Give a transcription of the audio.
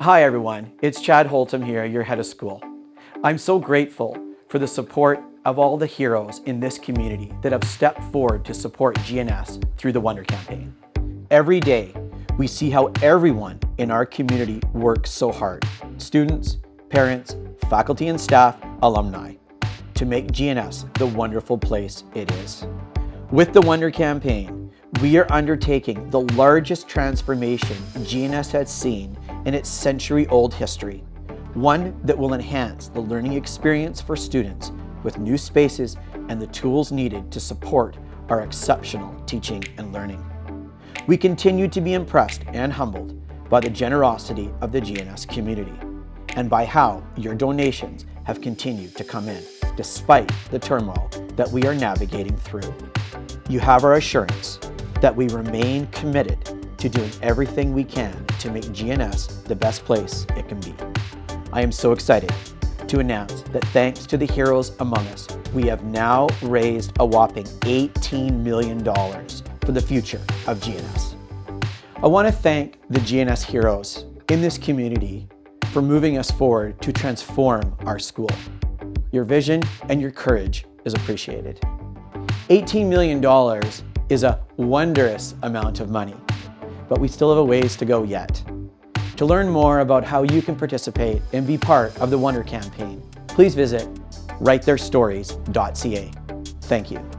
Hi everyone, it's Chad Holtum here, your head of school. I'm so grateful for the support of all the heroes in this community that have stepped forward to support GNS through the Wonder Campaign. Every day, we see how everyone in our community works so hard, students, parents, faculty and staff, alumni, to make GNS the wonderful place it is. With the Wonder Campaign, we are undertaking the largest transformation GNS has seen in its century-old history, one that will enhance the learning experience for students with new spaces and the tools needed to support our exceptional teaching and learning. We continue to be impressed and humbled by the generosity of the GNS community and by how your donations have continued to come in despite the turmoil that we are navigating through. You have our assurance that we remain committed to doing everything we can to make GNS the best place it can be. I am so excited to announce that thanks to the heroes among us, we have now raised a whopping $18 million for the future of GNS. I want to thank the GNS heroes in this community for moving us forward to transform our school. Your vision and your courage is appreciated. $18 million is a wondrous amount of money, but we still have a ways to go yet. To learn more about how you can participate and be part of the Wonder Campaign, please visit writetheirstories.ca. Thank you.